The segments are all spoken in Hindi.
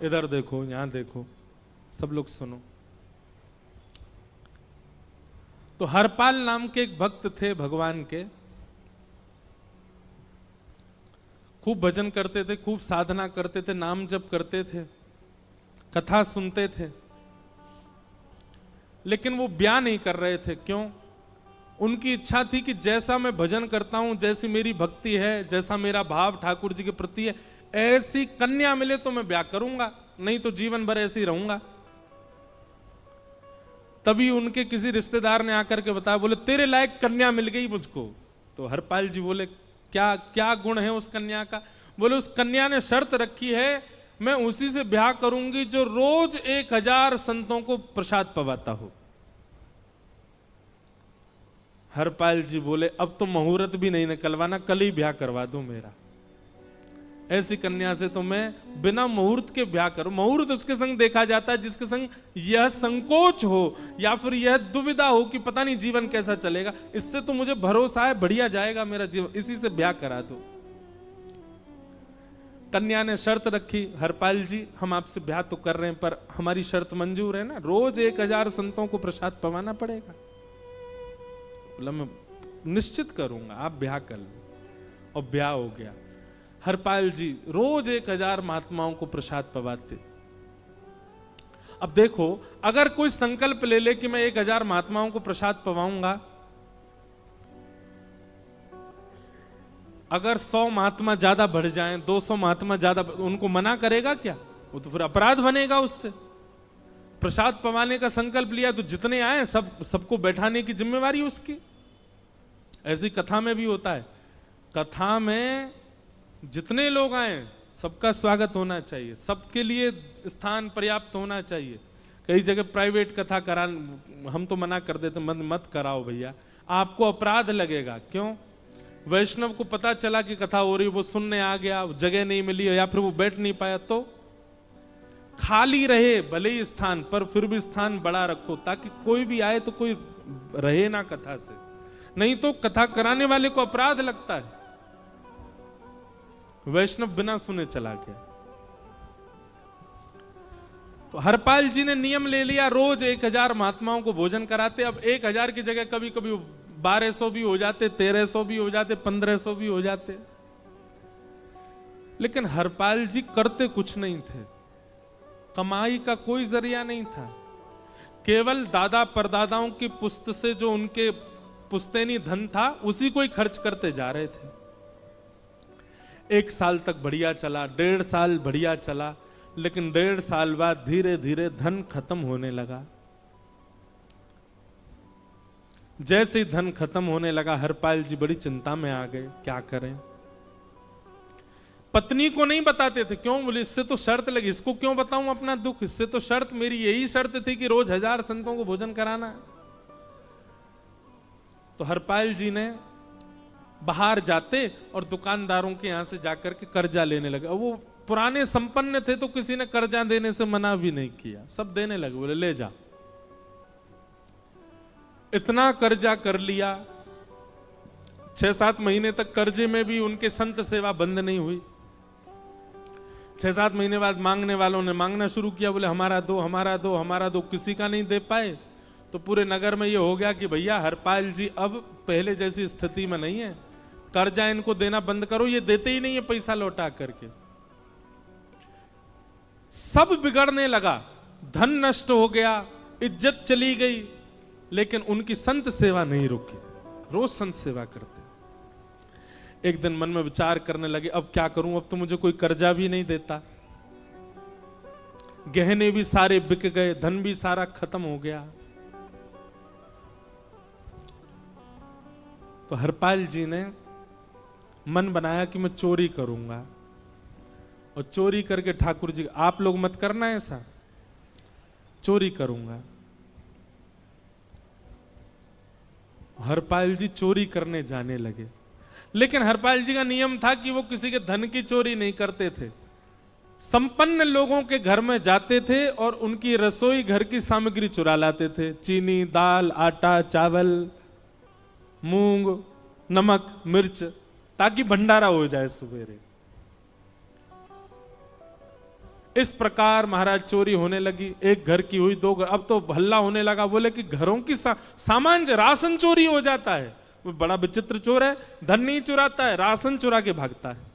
इधर देखो, यहां देखो, सब लोग सुनो। तो हरपाल नाम के एक भक्त थे भगवान के, खूब भजन करते थे, खूब साधना करते थे, नाम जप करते थे, कथा सुनते थे, लेकिन वो ब्याह नहीं कर रहे थे। क्यों? उनकी इच्छा थी कि जैसा मैं भजन करता हूं, जैसी मेरी भक्ति है, जैसा मेरा भाव ठाकुर जी के प्रति है, ऐसी कन्या मिले तो मैं ब्याह करूंगा, नहीं तो जीवन भर ऐसे ही रहूंगा। तभी उनके किसी रिश्तेदार ने आकर के बताया, बोले तेरे लायक कन्या मिल गई मुझको। तो हरपाल जी बोले क्या क्या गुण है उस कन्या का? बोले उस कन्या ने शर्त रखी है, मैं उसी से ब्याह करूंगी जो रोज 1000 संतों को प्रसाद पवाता हो। हरपाल जी बोले अब तो मुहूर्त भी नहीं निकलवाना, कल ही ब्याह करवा दो मेरा। ऐसी कन्या से तो मैं बिना मुहूर्त के ब्याह करूं। मुहूर्त उसके संग देखा जाता है जिसके संग यह संकोच हो या फिर यह दुविधा हो कि पता नहीं जीवन कैसा चलेगा, इससे तो मुझे भरोसा है बढ़िया जाएगा मेरा जीवन, इसी से ब्याह करा दो। कन्या ने शर्त रखी, हरपाल जी हम आपसे ब्याह तो कर रहे हैं पर हमारी शर्त मंजूर है ना, रोज 1000 संतों को प्रसाद पवाना पड़ेगा। बोला मैं निश्चित करूंगा, आप ब्याह कर लो। और ब्याह हो गया। हरपाल जी रोज 1000 महात्माओं को प्रसाद पवाते। अब देखो, अगर कोई संकल्प ले ले कि मैं 1000 महात्माओं को प्रसाद पवाऊंगा, अगर 100 महात्मा ज्यादा बढ़ जाएं, 200 महात्मा ज्यादा, उनको मना करेगा क्या? वो तो फिर अपराध बनेगा उससे। प्रसाद पवाने का संकल्प लिया तो जितने आए सबको बैठाने की जिम्मेवारी उसकी। ऐसी कथा में भी होता है, कथा में जितने लोग आए सबका स्वागत होना चाहिए, सबके लिए स्थान पर्याप्त होना चाहिए। कई जगह प्राइवेट कथा करा, हम तो मना कर देते, मत कराओ भैया, आपको अपराध लगेगा। क्यों? वैष्णव को पता चला कि कथा हो रही, वो सुनने आ गया, जगह नहीं मिली या फिर वो बैठ नहीं पाया, तो खाली रहे भले ही स्थान, पर फिर भी स्थान बड़ा रखो ताकि कोई भी आए तो कोई रहे ना कथा से, नहीं तो कथा कराने वाले को अपराध लगता है। वैष्णव बिना सुने चला गया। तो हरपाल जी ने नियम ले लिया, रोज 1000 महात्माओं को भोजन कराते। अब 1000 की जगह कभी कभी 1200 भी हो जाते, 1300 भी हो जाते, 1500 भी हो जाते। लेकिन हरपाल जी करते कुछ नहीं थे, कमाई का कोई जरिया नहीं था, केवल दादा परदादाओं की पुश्त से जो उनके पुश्तैनी धन था उसी को ही खर्च करते जा रहे थे। 1 साल तक बढ़िया चला, 1.5 साल बढ़िया चला, लेकिन 1.5 साल बाद धीरे धीरे धन खत्म होने लगा। जैसे ही धन खत्म होने लगा, हरपाल जी बड़ी चिंता में आ गए, क्या करें। पत्नी को नहीं बताते थे, क्यों? बोले इससे तो शर्त लगी, इसको क्यों बताऊं अपना दुख, इससे तो शर्त मेरी यही शर्त थी कि रोज 1000 संतों को भोजन कराना। तो हरपाल जी ने बाहर जाते और दुकानदारों के यहां से जाकर के कर्जा लेने लगे। वो पुराने संपन्न थे तो किसी ने कर्जा देने से मना भी नहीं किया, सब देने लगे, बोले ले जा। इतना कर्जा कर लिया, 6-7 महीने तक कर्जे में भी उनके संत सेवा बंद नहीं हुई। 6-7 महीने बाद मांगने वालों ने मांगना शुरू किया, बोले हमारा दो, हमारा दो, हमारा दो। किसी का नहीं दे पाए तो पूरे नगर में ये हो गया कि भैया हरपाल जी अब पहले जैसी स्थिति में नहीं है, कर्जा इनको देना बंद करो, ये देते ही नहीं है पैसा लौटा करके। सब बिगड़ने लगा, धन नष्ट हो गया, इज्जत चली गई, लेकिन उनकी संत सेवा नहीं रुकी, रोज संत सेवा करते। एक दिन मन में विचार करने लगे, अब क्या करूं, अब तो मुझे कोई कर्जा भी नहीं देता, गहने भी सारे बिक गए, धन भी सारा खत्म हो गया। तो हरपाल जी ने मन बनाया कि मैं चोरी करूंगा, और चोरी करके ठाकुर जी, आप लोग मत करना ऐसा, चोरी करूंगा। हरपाल जी चोरी करने जाने लगे, लेकिन हरपाल जी का नियम था कि वो किसी के धन की चोरी नहीं करते थे। संपन्न लोगों के घर में जाते थे और उनकी रसोई घर की सामग्री चुरा लाते थे, चीनी, दाल, आटा, चावल, मूंग, नमक, मिर्च, ताकि भंडारा हो जाए सवेरे। इस प्रकार महाराज चोरी होने लगी। एक घर की हुई, दो घर, अब तो हल्ला होने लगा। बोले कि घरों की सामान राशन चोरी हो जाता है। वो बड़ा विचित्र चोर है, धन नहीं चुराता है, राशन चुरा के भागता है।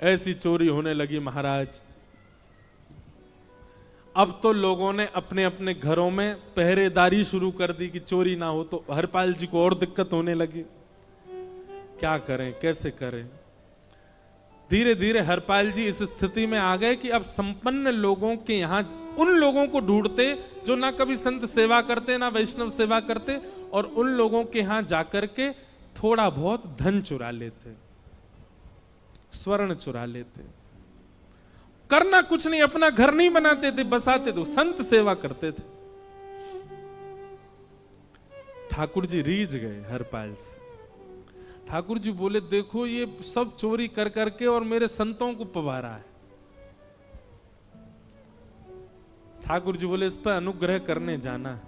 ऐसी चोरी होने लगी महाराज। अब तो लोगों ने अपने अपने घरों में पहरेदारी शुरू कर दी कि चोरी ना हो। तो हरपाल जी को और दिक्कत होने लगी, क्या करें, कैसे करें। धीरे धीरे हरपाल जी इस स्थिति में आ गए कि अब संपन्न लोगों के यहां उन लोगों को ढूंढते जो ना कभी संत सेवा करते ना वैष्णव सेवा करते, और उन लोगों के यहां जाकर के थोड़ा बहुत धन चुरा लेते, स्वर्ण चुरा लेते। करना कुछ नहीं, अपना घर नहीं बनाते थे, बसाते थे, संत सेवा करते थे। ठाकुर जी रीझ गए हरपाल से। ठाकुर जी बोले, देखो ये सब चोरी कर करके और मेरे संतों को पवारा है। ठाकुर जी बोले, इस पर अनुग्रह करने जाना है।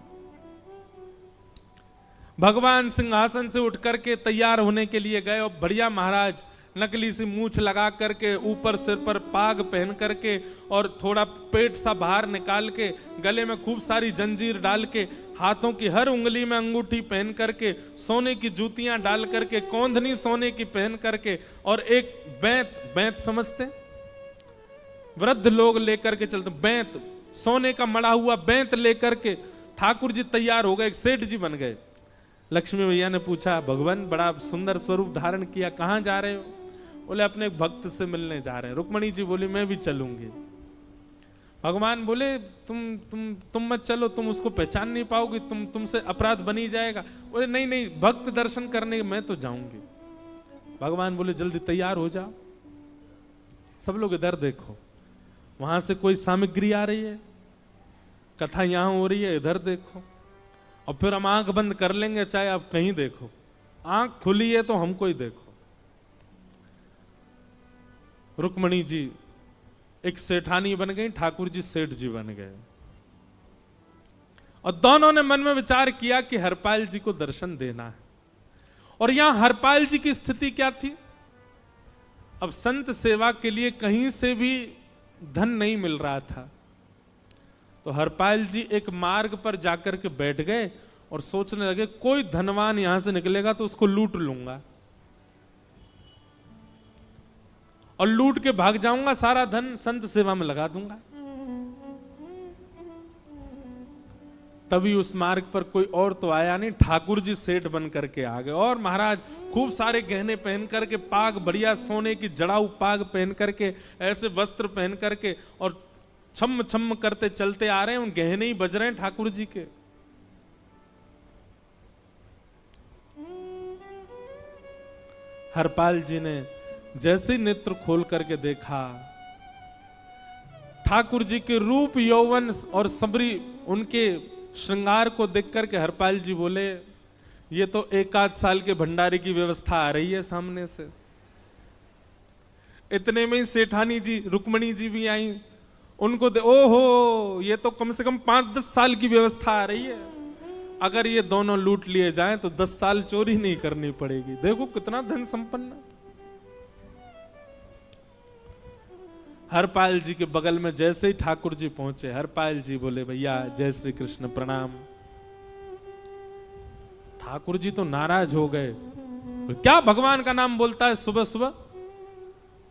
भगवान सिंहासन से उठ करके तैयार होने के लिए गए, और बढ़िया महाराज नकली सी मूछ लगा करके, ऊपर सिर पर पाग पहन करके, और थोड़ा पेट सा बाहर निकाल के, गले में खूब सारी जंजीर डाल के, हाथों की हर उंगली में अंगूठी पहन करके, सोने की जूतियां डाल करके, कौंधनी सोने की पहन करके, और एक बैंत समझते, वृद्ध लोग लेकर के चलते, बैंत, सोने का मड़ा हुआ बैंत लेकर के ठाकुर जी तैयार हो गए, एक सेठ जी बन गए। लक्ष्मी भैया ने पूछा, भगवान बड़ा सुंदर स्वरूप धारण किया, कहां जा रहे हो? बोले, अपने एक भक्त से मिलने जा रहे हैं। रुक्मणी जी बोली, मैं भी चलूंगी। भगवान बोले, तुम मत चलो, तुम उसको पहचान नहीं पाओगे, तुमसे अपराध बनी जाएगा। बोले, नहीं नहीं, भक्त दर्शन करने मैं तो जाऊंगी। भगवान बोले, जल्दी तैयार हो जाओ। सब लोग इधर देखो, वहां से कोई सामग्री आ रही है, कथा यहां हो रही है, इधर देखो, और फिर हम आंख बंद कर लेंगे, चाहे आप कहीं देखो। आंख खुली है तो हमको ही देखो। रुक्मणी जी एक सेठानी बन गई, ठाकुर जी सेठ जी बन गए, और दोनों ने मन में विचार किया कि हरपाल जी को दर्शन देना है। और यहां हरपाल जी की स्थिति क्या थी? अब संत सेवा के लिए कहीं से भी धन नहीं मिल रहा था। तो हरपाल जी एक मार्ग पर जाकर के बैठ गए और सोचने लगे, कोई धनवान यहां से निकलेगा तो उसको लूट लूंगा, और लूट के भाग जाऊंगा, सारा धन संत सेवा में लगा दूंगा। तभी उस मार्ग पर कोई और तो आया नहीं, ठाकुर जी सेठ बन करके आ गए। और महाराज खूब सारे गहने पहन करके, पाग बढ़िया सोने की जड़ाऊ पाग पहन करके, ऐसे वस्त्र पहन करके, और छम छम करते चलते आ रहे हैं। उन गहने ही बज रहे हैं ठाकुर जी के। हरपाल जी ने जैसे नेत्र खोल करके देखा, ठाकुर जी के रूप यौवन और सबरी उनके श्रृंगार को देख करके हरपाल जी बोले, ये तो एक आध साल के भंडारे की व्यवस्था आ रही है सामने से। इतने में ही सेठानी जी, रुक्मणी जी भी आई, उनको ओहो, ये तो कम से कम 5-10 साल की व्यवस्था आ रही है। अगर ये दोनों लूट लिए जाएं तो 10 साल चोरी नहीं करनी पड़ेगी। देखो कितना धन संपन्न। हरपाल जी के बगल में जैसे ही ठाकुर जी पहुंचे, हरपाल जी बोले, भैया जय श्री कृष्ण, प्रणाम। ठाकुर जी तो नाराज हो गए, क्या भगवान का नाम बोलता है सुबह सुबह?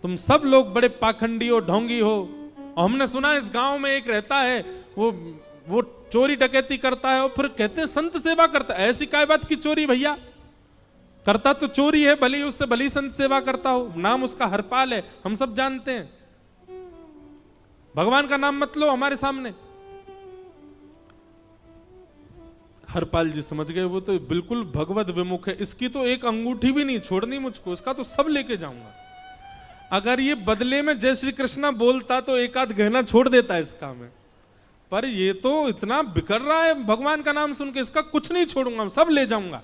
तुम सब लोग बड़े पाखंडी हो, ढोंगी हो, और हमने सुना इस गांव में एक रहता है, वो चोरी डकैती करता है, और फिर कहते हैं संत सेवा करता है। ऐसी काय बात की चोरी भैया? करता तो चोरी है, भली उससे भली संत सेवा करता हो। नाम उसका हरपाल है, हम सब जानते हैं। भगवान का नाम मत लो हमारे सामने। हरपाल जी समझ गए, वो तो बिल्कुल भगवत विमुख है, इसकी तो एक अंगूठी भी नहीं छोड़नी मुझको, इसका तो सब लेके जाऊंगा। अगर ये बदले में जय श्री कृष्णा बोलता तो एक आध गहना छोड़ देता है इसका में, पर ये तो इतना बिखर रहा है भगवान का नाम सुन के, इसका कुछ नहीं छोड़ूंगा, सब ले जाऊंगा।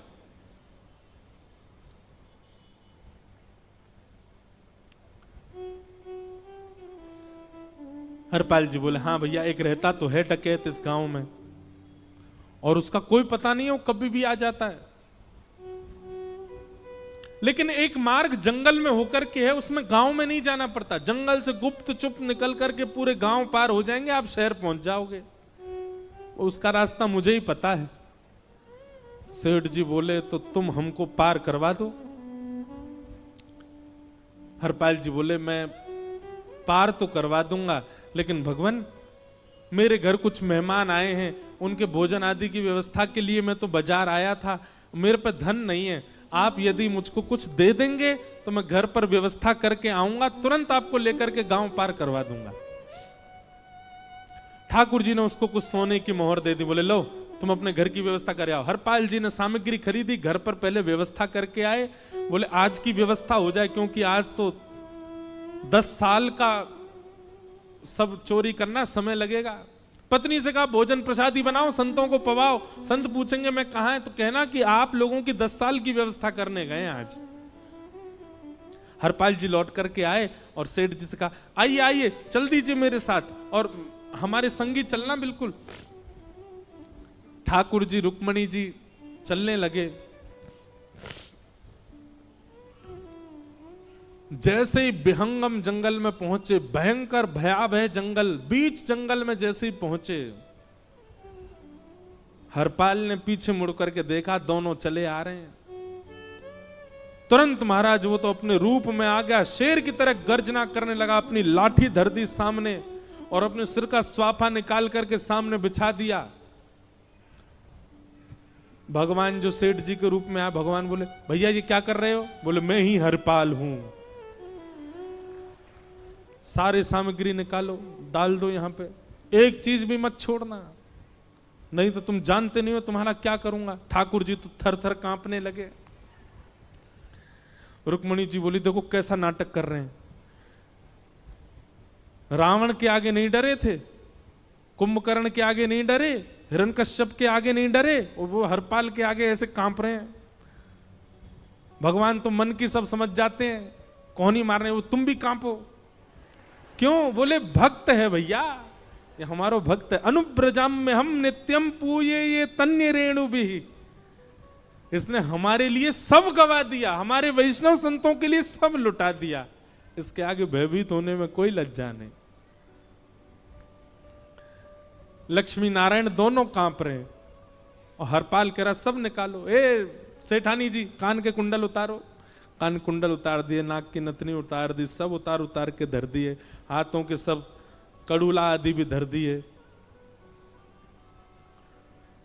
हरपाल जी बोले, हाँ भैया, एक रहता तो है डकैत इस गांव में, और उसका कोई पता नहीं है, वो कभी भी आ जाता है। लेकिन एक मार्ग जंगल में होकर के है, उसमें गांव में नहीं जाना पड़ता। जंगल से गुप्त चुप निकल करके पूरे गांव पार हो जाएंगे, आप शहर पहुंच जाओगे। उसका रास्ता मुझे ही पता है। सेठ जी बोले तो तुम हमको पार करवा दो। हरपाल जी बोले मैं पार तो करवा दूंगा, लेकिन भगवान मेरे घर कुछ मेहमान आए हैं, उनके भोजन आदि की व्यवस्था के लिए मैं तो बाजार आया था, मेरे पे धन नहीं है। आप यदि मुझको कुछ दे देंगे तो मैं घर पर व्यवस्था करके आऊंगा, तुरंत आपको लेकर के गांव पार करवा दूंगा। ठाकुर जी ने उसको कुछ सोने की मोहर दे दी, बोले लो तुम अपने घर की व्यवस्था कर आओ। हरपाल जी ने सामग्री खरीदी, घर पर पहले व्यवस्था करके आए। बोले आज की व्यवस्था हो जाए, क्योंकि आज तो 10 साल का सब चोरी करना समय लगेगा। पत्नी से कहा भोजन प्रसादी बनाओ, संतों को पवाओ। संत पूछेंगे मैं कहां है, तो कहना कि आप लोगों की 10 साल की व्यवस्था करने गए आज। हरपाल जी लौट करके आए और सेठ जी से कहा आइए आइए चल दीजिए मेरे साथ और हमारे संगी चलना बिल्कुल। ठाकुर जी रुक्मणी जी चलने लगे। जैसे ही विहंगम जंगल में पहुंचे, भयंकर भयावह जंगल, बीच जंगल में जैसे ही पहुंचे, हरपाल ने पीछे मुड़ करके देखा, दोनों चले आ रहे हैं। तुरंत महाराज वो तो अपने रूप में आ गया, शेर की तरह गर्जना करने लगा, अपनी लाठी धर दी सामने और अपने सिर का स्वाफा निकाल करके सामने बिछा दिया। भगवान जो सेठ जी के रूप में आया, भगवान बोले भैया ये क्या कर रहे हो? बोले मैं ही हरपाल हूं। सारे सामग्री निकालो, डाल दो यहां पे, एक चीज भी मत छोड़ना, नहीं तो तुम जानते नहीं हो तुम्हारा क्या करूंगा। ठाकुर जी तो थर थर कांपने लगे। रुक्मणी जी बोली देखो कैसा नाटक कर रहे हैं। रावण के आगे नहीं डरे थे, कुंभकर्ण के आगे नहीं डरे, हिरण्यकश्यप के आगे नहीं डरे, और वो हरपाल के आगे ऐसे कांप रहे हैं। भगवान तो मन की सब समझ जाते हैं, कौन ही मारने, वो तुम भी कांपो क्यों? बोले भक्त है भैया, ये हमारो भक्त है। अनुब्रजाम में हम नित्यम पूये ये तन्य रेणु भी, इसने हमारे लिए सब गवा दिया, हमारे वैष्णव संतों के लिए सब लुटा दिया, इसके आगे भयभीत होने में कोई लज्जा नहीं। लक्ष्मी नारायण दोनों कांप रहे हैं और हरपाल कह रहा सब निकालो। ए सेठानी जी कान के कुंडल उतारो। कान कुंडल उतार दिए, नाक की नथनी उतार दी, सब उतार उतार के धर दिए, हाथों के सब कड़ूला आदि भी धर दिए।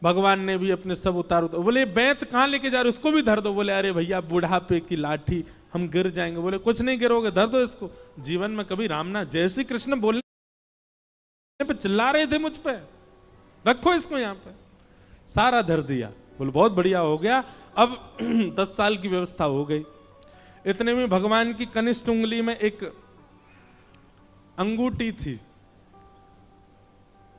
भगवान ने भी अपने सब उतार। बोले बैंत कहां लेके जा रहे, उसको भी धर दो। बोले अरे भैया बुढ़ापे की लाठी, हम गिर जाएंगे। बोले कुछ नहीं गिरोगे, धर दो इसको। जीवन में कभी राम ना, जय श्री कृष्ण बोलने पे चिल्ला रहे थे मुझ पे, रखो इसको यहां पे। सारा धर दिया। बोले बहुत बढ़िया हो गया, अब 10 साल की व्यवस्था हो गई। इतने में भगवान की कनिष्ठ उंगली में एक अंगूठी थी।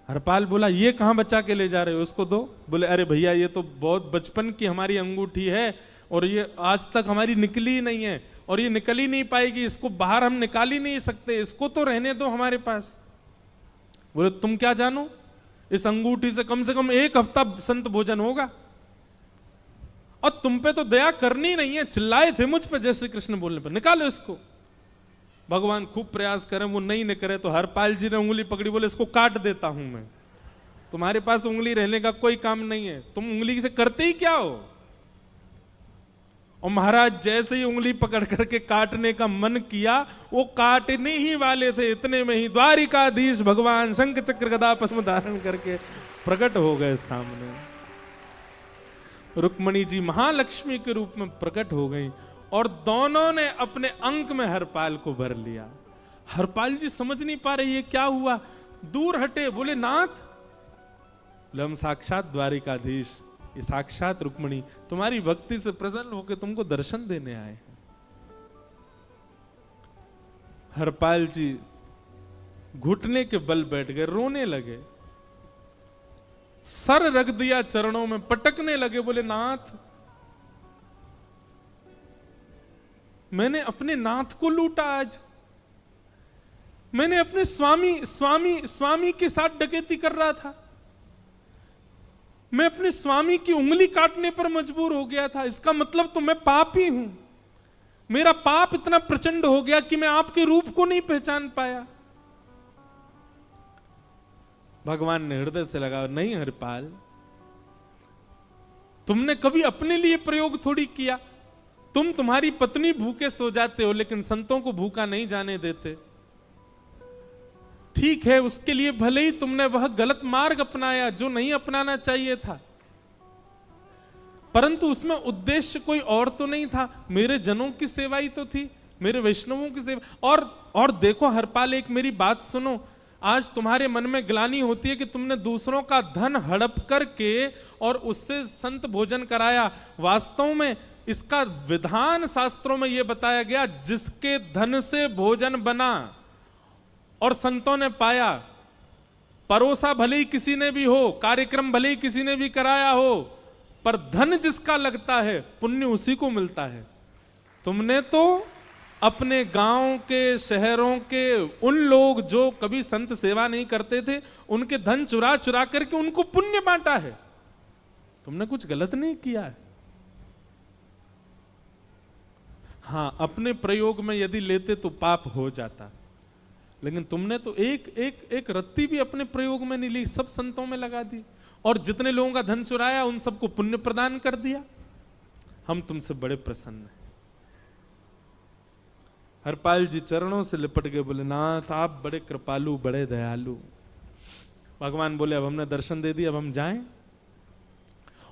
हरपाल बोला ये कहां बचा के ले जा रहे हो, उसको दो। बोले अरे भैया ये तो बहुत बचपन की हमारी अंगूठी है और ये आज तक हमारी निकली नहीं है और ये निकल ही नहीं पाएगी, इसको बाहर हम निकाल ही नहीं सकते, इसको तो रहने दो हमारे पास। बोले तुम क्या जानो, इस अंगूठी से कम 1 हफ्ता संत भोजन होगा और तुम पे तो दया करनी नहीं है। चिल्लाए थे मुझ पे जय श्री कृष्ण बोलने पर, निकालो इसको। भगवान खूब प्रयास करें, वो नहीं निकले तो हरपाल जी ने उंगली पकड़ी, बोले इसको काट देता हूं मैं, तुम्हारे पास उंगली रहने का कोई काम नहीं है, तुम उंगली से करते ही क्या हो। और महाराज जैसे ही उंगली पकड़ करके काटने का मन किया, वो काटने ही वाले थे, इतने में ही द्वारिकाधीश भगवान शंख चक्र गदा पद्म धारण करके प्रकट हो गए सामने। रुक्मणी जी महालक्ष्मी के रूप में प्रकट हो गई और दोनों ने अपने अंक में हरपाल को भर लिया। हरपाल जी समझ नहीं पा रहे ये क्या हुआ, दूर हटे। बोले नाथ, बोले हम साक्षात द्वारिकाधीश, ये साक्षात रुक्मणी तुम्हारी भक्ति से प्रसन्न होकर तुमको दर्शन देने आए हैं। हरपाल जी घुटने के बल बैठ गए, रोने लगे, सर रख दिया चरणों में, पटकने लगे। बोले नाथ, मैंने अपने नाथ को लूटा, आज मैंने अपने स्वामी के साथ डकैती कर रहा था, मैं अपने स्वामी की उंगली काटने पर मजबूर हो गया था, इसका मतलब तो मैं पापी हूं। मेरा पाप इतना प्रचंड हो गया कि मैं आपके रूप को नहीं पहचान पाया। भगवान ने हृदय से लगा, नहीं हरिपाल, तुमने कभी अपने लिए प्रयोग थोड़ी किया। तुम्हारी पत्नी भूखे सो जाते हो, लेकिन संतों को भूखा नहीं जाने देते। ठीक है, उसके लिए भले ही तुमने वह गलत मार्ग अपनाया जो नहीं अपनाना चाहिए था, परंतु उसमें उद्देश्य कोई और तो नहीं था, मेरे जनों की सेवा ही तो थी, मेरे वैष्णवों की सेवा। और देखो हरपाल, एक मेरी बात सुनो, आज तुम्हारे मन में ग्लानि होती है कि तुमने दूसरों का धन हड़प करके और उससे संत भोजन कराया। वास्तव में इसका विधान शास्त्रों में यह बताया गया, जिसके धन से भोजन बना और संतों ने पाया, परोसा भले ही किसी ने भी हो, कार्यक्रम भले ही किसी ने भी कराया हो, पर धन जिसका लगता है पुण्य उसी को मिलता है। तुमने तो अपने गांव के, शहरों के उन लोग जो कभी संत सेवा नहीं करते थे, उनके धन चुरा चुरा करके उनको पुण्य बांटा है। तुमने कुछ गलत नहीं किया है। हां, अपने प्रयोग में यदि लेते तो पाप हो जाता, लेकिन तुमने तो एक रत्ती भी अपने प्रयोग में नहीं ली, सब संतों में लगा दी, और जितने लोगों का धन चुराया उन सबको पुण्य प्रदान कर दिया। हम तुमसे बड़े प्रसन्न हैं। हरपाल जी चरणों से लिपट गए, बोले नाथ आप बड़े कृपालु, बड़े दयालु। भगवान बोले अब हमने दर्शन दे दिया, अब हम जाएं।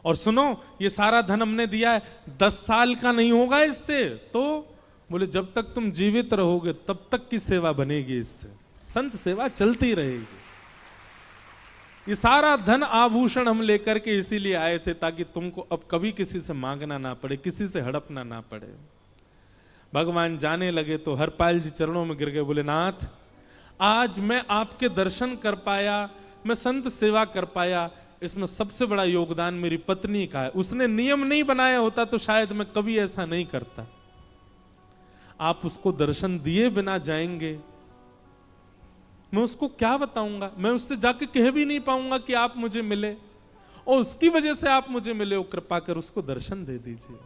और सुनो, ये सारा धन हमने दिया है, 10 साल का नहीं होगा इससे। तो बोले जब तक तुम जीवित रहोगे तब तक की सेवा बनेगी, इससे संत सेवा चलती रहेगी। ये सारा धन आभूषण हम लेकर के इसीलिए आए थे, ताकि तुमको अब कभी किसी से मांगना ना पड़े, किसी से हड़पना ना पड़े। भगवान जाने लगे तो हरपाल जी चरणों में गिर गए, बोले नाथ आज मैं आपके दर्शन कर पाया, मैं संत सेवा कर पाया, इसमें सबसे बड़ा योगदान मेरी पत्नी का है। उसने नियम नहीं बनाया होता तो शायद मैं कभी ऐसा नहीं करता। आप उसको दर्शन दिए बिना जाएंगे, मैं उसको क्या बताऊंगा? मैं उससे जाके कह भी नहीं पाऊंगा कि आप मुझे मिले, और उसकी वजह से आप मुझे मिले हो, कृपा कर उसको दर्शन दे दीजिए।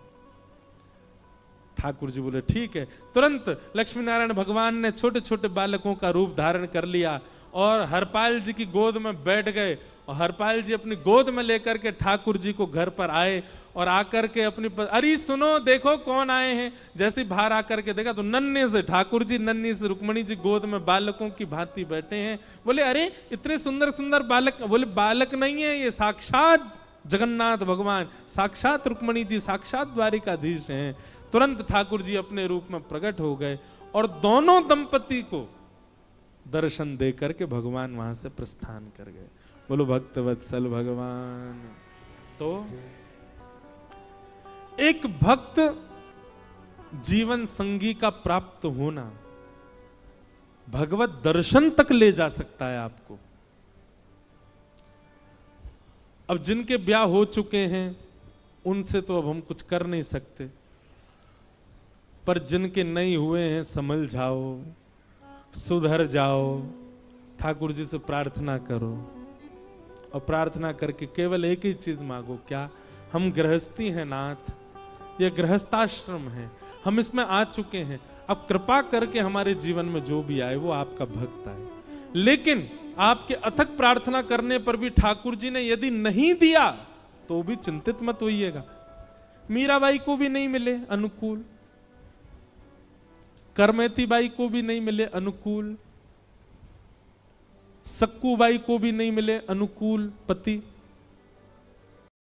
ठाकुर जी बोले ठीक है। तुरंत लक्ष्मी नारायण भगवान ने छोटे छोटे बालकों का रूप धारण कर लिया और हरपाल जी की गोद में बैठ गए, और हरपाल जी अपनी गोद में लेकर के ठाकुर जी को घर पर आए, और आकर के अपनी अरे सुनो देखो कौन आए हैं। जैसे बाहर आकर के देखा तो नन्हे से ठाकुर जी, नन्ही से रुक्मणी जी गोद में बालकों की भांति बैठे हैं। बोले अरे इतने सुंदर सुंदर बालक। बोले बालक नहीं है, ये साक्षात जगन्नाथ भगवान, साक्षात रुक्मणी जी, साक्षात द्वारिकाधीश हैं। तुरंत ठाकुर जी अपने रूप में प्रकट हो गए और दोनों दंपति को दर्शन दे करके भगवान वहां से प्रस्थान कर गए। बोलो भक्त वत्सल भगवान। तो एक भक्त जीवन संगी का प्राप्त होना भगवत दर्शन तक ले जा सकता है आपको। अब जिनके ब्याह हो चुके हैं उनसे तो अब हम कुछ कर नहीं सकते, पर जिनके नहीं हुए हैं संभल जाओ, सुधर जाओ, ठाकुर जी से प्रार्थना करो, और प्रार्थना करके केवल एक ही चीज मांगो, क्या? हम गृहस्थी हैं नाथ, यह गृहस्थाश्रम है, हम इसमें आ चुके हैं, अब कृपा करके हमारे जीवन में जो भी आए वो आपका भक्त आए। लेकिन आपके अथक प्रार्थना करने पर भी ठाकुर जी ने यदि नहीं दिया तो भी चिंतित मत होइएगा। मीराबाई को भी नहीं मिले अनुकूल, करमेती बाई को भी नहीं मिले अनुकूल, सक्कू बाई को भी नहीं मिले अनुकूल पति,